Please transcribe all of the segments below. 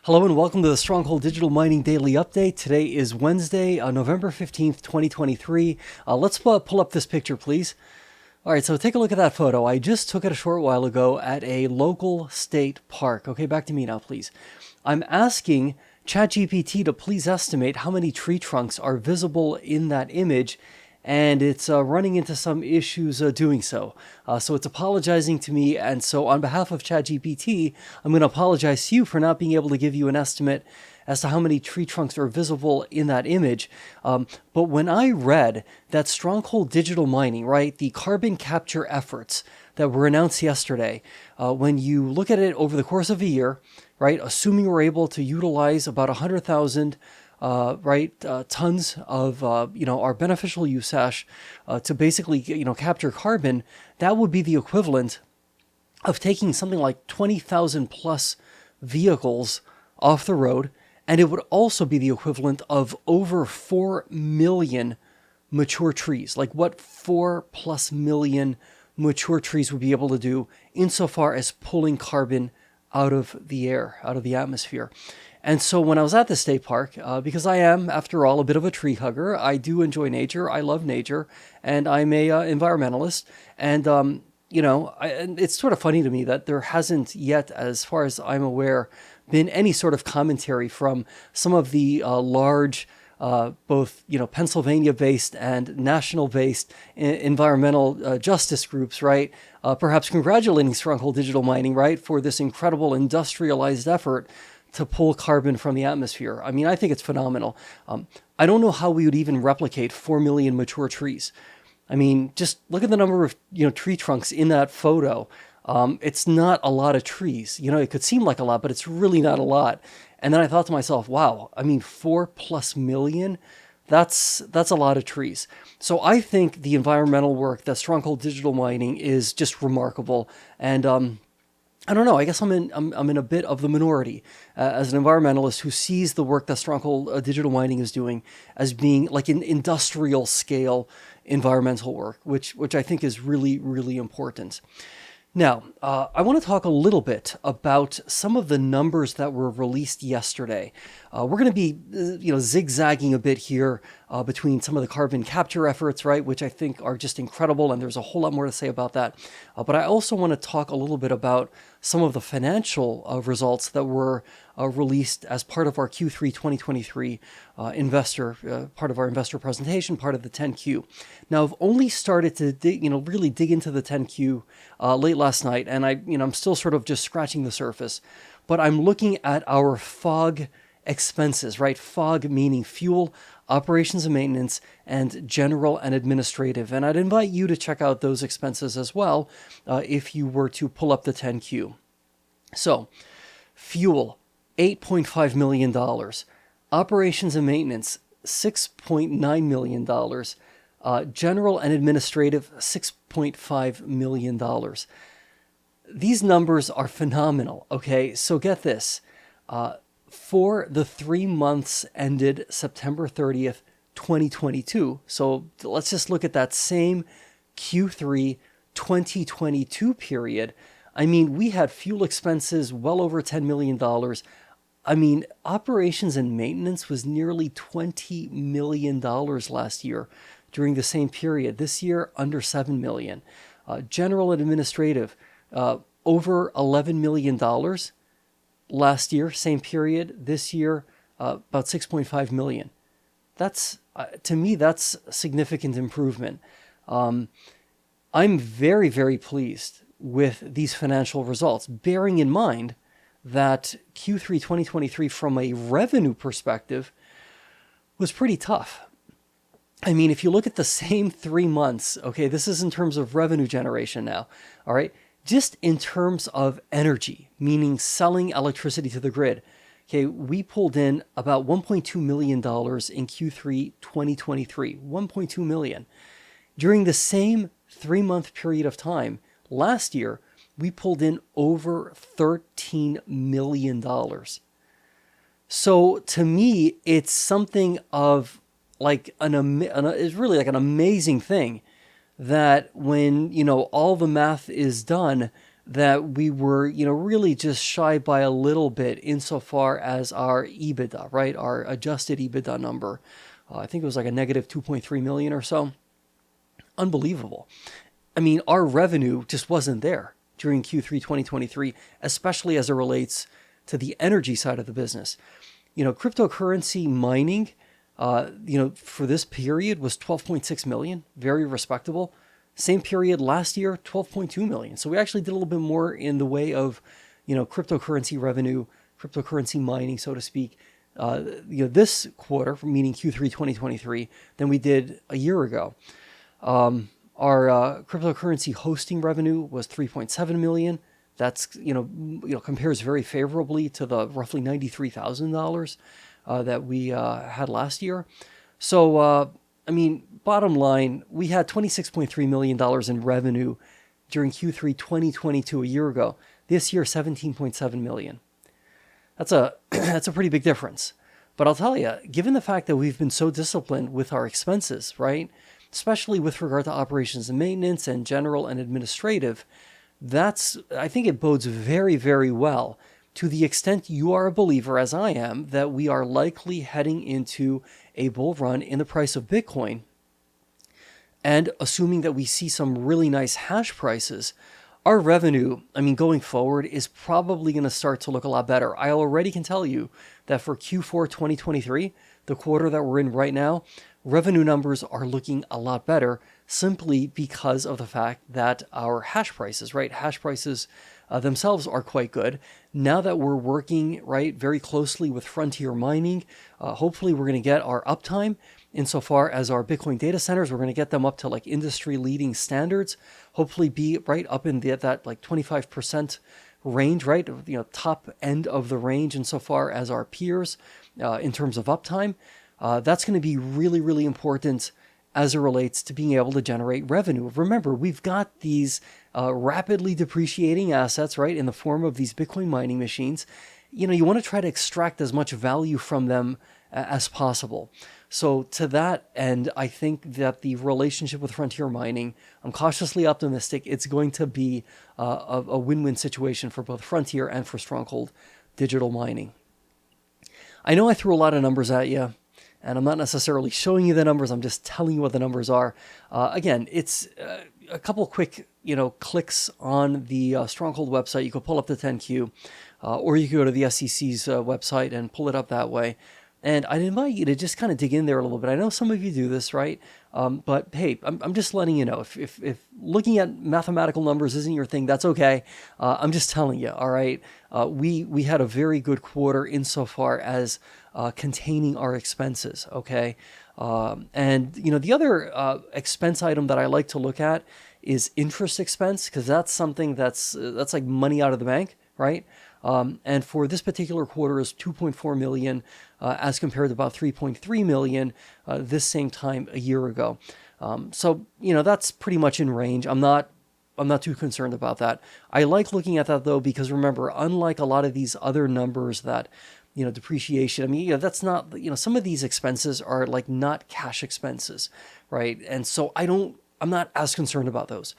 Hello and welcome to the Stronghold Digital Mining Daily Update. Today is Wednesday, November 15th, 2023. Let's pull up this picture, please. All right, so take a look at that photo. I just took it a short while ago at a local state park. Okay, back to me now, please. I'm asking ChatGPT to please estimate how many tree trunks are visible in that image, and it's running into some issues doing so. So it's apologizing to me, and so on behalf of ChatGPT, I'm going to apologize to you for not being able to give you an estimate as to how many tree trunks are visible in that image. But when I read that Stronghold Digital Mining, right, the carbon capture efforts that were announced yesterday, when you look at it over the course of a year, right, assuming we're able to utilize about 100,000 tons of, our beneficial use hash to basically, capture carbon, that would be the equivalent of taking something like 20,000 plus vehicles off the road. And it would also be the equivalent of over 4 million mature trees, like what 4+ million mature trees would be able to do insofar as pulling carbon out of the air, out of the atmosphere. And so when I was at the state park, because I am, after all, a bit of a tree hugger, I do enjoy nature, I love nature, and I'm a environmentalist. And, it's sort of funny to me that there hasn't yet, as far as I'm aware, been any sort of commentary from some of the large, both, Pennsylvania-based and national-based environmental justice groups, right? Perhaps congratulating Stronghold Digital Mining, right, for this incredible industrialized effort to pull carbon from the atmosphere. I mean, I think it's phenomenal. I don't know how we would even replicate 4 million mature trees. I mean, just look at the number of, tree trunks in that photo. It's not a lot of trees. It could seem like a lot, but it's really not a lot. And then I thought to myself, wow, I mean, 4+ million, that's a lot of trees. So I think the environmental work that Stronghold Digital Mining is just remarkable. And, I don't know. I guess I'm in a bit of the minority as an environmentalist who sees the work that Stronghold Digital Mining is doing as being like an industrial scale environmental work, which I think is really, really important. Now, I want to talk a little bit about some of the numbers that were released yesterday. We're going to be, zigzagging a bit here between some of the carbon capture efforts, right, which I think are just incredible, and there's a whole lot more to say about that. But I also want to talk a little bit about some of the financial results that were released as part of our Q3 2023 part of our investor presentation, part of the 10Q. Now, I've only started to really dig into the 10Q late last night, and I'm still sort of just scratching the surface. But I'm looking at our FOG expenses, right? FOG meaning fuel, operations and maintenance, and general and administrative. And I'd invite you to check out those expenses as well if you were to pull up the 10Q. So, fuel, $8.5 million. Operations and maintenance, $6.9 million. General and administrative, $6.5 million. These numbers are phenomenal, okay? So get this. For the 3 months ended September 30th, 2022, so let's just look at that same Q3 2022 period. I mean, we had fuel expenses well over $10 million. I mean, operations and maintenance was nearly $20 million last year during the same period. This year, under $7 million. General and administrative, over $11 million last year, same period. This year, about 6.5 million. That's, to me, that's significant improvement. I'm very, very pleased with these financial results, bearing in mind that Q3 2023 from a revenue perspective was pretty tough. I mean, if you look at the same 3 months, okay, this is in terms of revenue generation now, all right? Just in terms of energy, meaning selling electricity to the grid, okay, we pulled in about $1.2 million in Q3 2023, $1.2 million. During the same 3-month period of time, last year, we pulled in over $13 million. So to me, it's something of like it's really like an amazing thing that when, all the math is done, that we were, really just shy by a little bit insofar as our EBITDA, right? Our adjusted EBITDA number. I think it was like a negative 2.3 million or so. Unbelievable. I mean, our revenue just wasn't there during Q3 2023, especially as it relates to the energy side of the business. Cryptocurrency mining, for this period was 12.6 million, very respectable. Same period last year, 12.2 million. So we actually did a little bit more in the way of, cryptocurrency revenue, cryptocurrency mining, so to speak, this quarter, meaning Q3 2023, than we did a year ago. Our cryptocurrency hosting revenue was 3.7 million. That's, compares very favorably to the roughly $93,000 that we had last year. So, bottom line, we had $26.3 million in revenue during Q3 2022 a year ago. This year, 17.7 million. That's a pretty big difference. But I'll tell you, given the fact that we've been so disciplined with our expenses, right, especially with regard to operations and maintenance and general and administrative, I think it bodes very, very well to the extent you are a believer, as I am, that we are likely heading into a bull run in the price of Bitcoin. And assuming that we see some really nice hash prices, our revenue, going forward, is probably going to start to look a lot better. I already can tell you that for Q4 2023, the quarter that we're in right now, revenue numbers are looking a lot better simply because of the fact that our hash prices, right? Hash prices themselves are quite good. Now that we're working, right, very closely with Frontier Mining, hopefully we're going to get our uptime insofar as our Bitcoin data centers. We're going to get them up to like industry leading standards, hopefully be right up in that like 25% range, right? Top end of the range insofar as our peers in terms of uptime. That's going to be really, really important as it relates to being able to generate revenue. Remember, we've got these rapidly depreciating assets, right, in the form of these Bitcoin mining machines. You want to try to extract as much value from them as possible. So to that end, I think that the relationship with Frontier Mining, I'm cautiously optimistic it's going to be a win-win situation for both Frontier and for Stronghold Digital Mining. I know I threw a lot of numbers at you, and I'm not necessarily showing you the numbers. I'm just telling you what the numbers are. Again, it's a couple quick, clicks on the Stronghold website. You can pull up the 10Q, or you can go to the SEC's website and pull it up that way. And I'd invite you to just kind of dig in there a little bit. I know some of you do this, right? But hey, I'm just letting you know, if looking at mathematical numbers isn't your thing, that's okay. I'm just telling you, all right? We had a very good quarter insofar as containing our expenses, okay? And, the other expense item that I like to look at is interest expense, because that's something that's like money out of the bank, right? And for this particular quarter is 2.4 million as compared to about 3.3 million this same time a year ago. So, that's pretty much in range. I'm not too concerned about that. I like looking at that though, because remember, unlike a lot of these other numbers that, depreciation, that's not, some of these expenses are like not cash expenses, right? And so I'm not as concerned about those.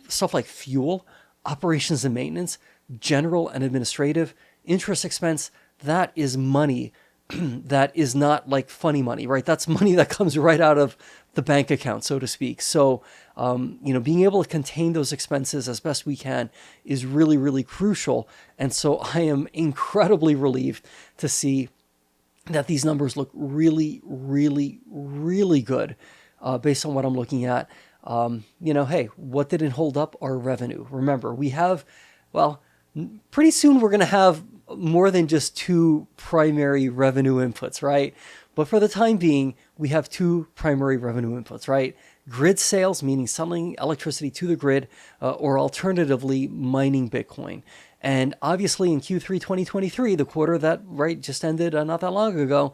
Stuff like fuel, operations and maintenance, general and administrative, interest expense, that is money that is not like funny money, right? That's money that comes right out of the bank account, so to speak. So, being able to contain those expenses as best we can is really, really crucial. And so I am incredibly relieved to see that these numbers look really, really, really good based on what I'm looking at. Hey, what didn't hold up our revenue? Remember, we have, pretty soon we're going to have more than just two primary revenue inputs, right? But for the time being, we have two primary revenue inputs, right? Grid sales, meaning selling electricity to the grid, or alternatively, mining Bitcoin. And obviously in Q3 2023, the quarter that just ended not that long ago,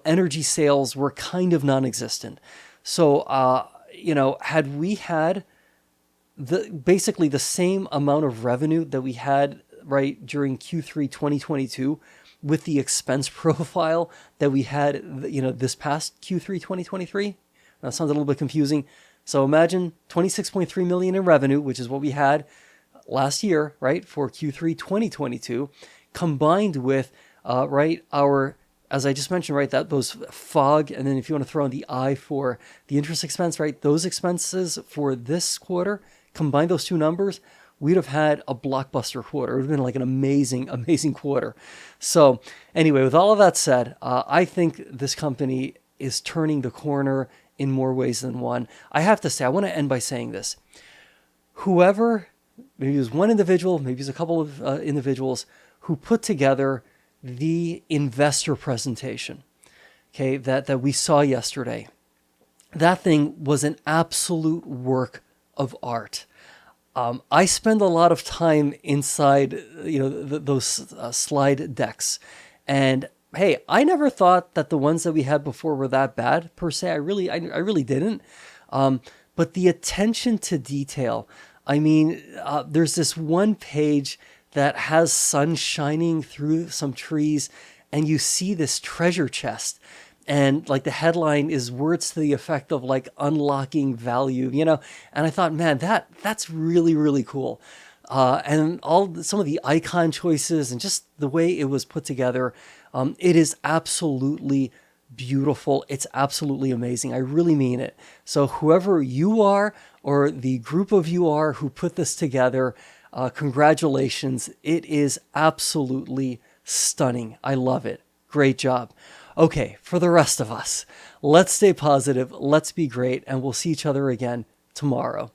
energy sales were kind of non-existent. So, had we had basically the same amount of revenue that we had during Q3 2022 with the expense profile that we had, this past Q3 2023. That sounds a little bit confusing. So imagine 26.3 million in revenue, which is what we had last year, right, for Q3 2022, combined with, right, our, as I just mentioned, right, that those fog, and then if you want to throw in the I for the interest expense, right, those expenses for this quarter, combine those two numbers, we'd have had a blockbuster quarter. It would have been like an amazing, amazing quarter. So anyway, with all of that said, I think this company is turning the corner in more ways than one. I have to say, I want to end by saying this. Whoever, maybe it was one individual, maybe it's a couple of individuals who put together the investor presentation, okay, that we saw yesterday, that thing was an absolute work of art. I spend a lot of time inside, those slide decks, and hey, I never thought that the ones that we had before were that bad per se. I really didn't. But the attention to detail. I mean, there's this one page that has sun shining through some trees, and you see this treasure chest. And like the headline is words to the effect of like unlocking value, and I thought, man, that's really, really cool. And some of the icon choices and just the way it was put together, it is absolutely beautiful. It's absolutely amazing. I really mean it. So whoever you are or the group of you are who put this together, congratulations. It is absolutely stunning. I love it. Great job. Okay, for the rest of us, let's stay positive, let's be great, and we'll see each other again tomorrow.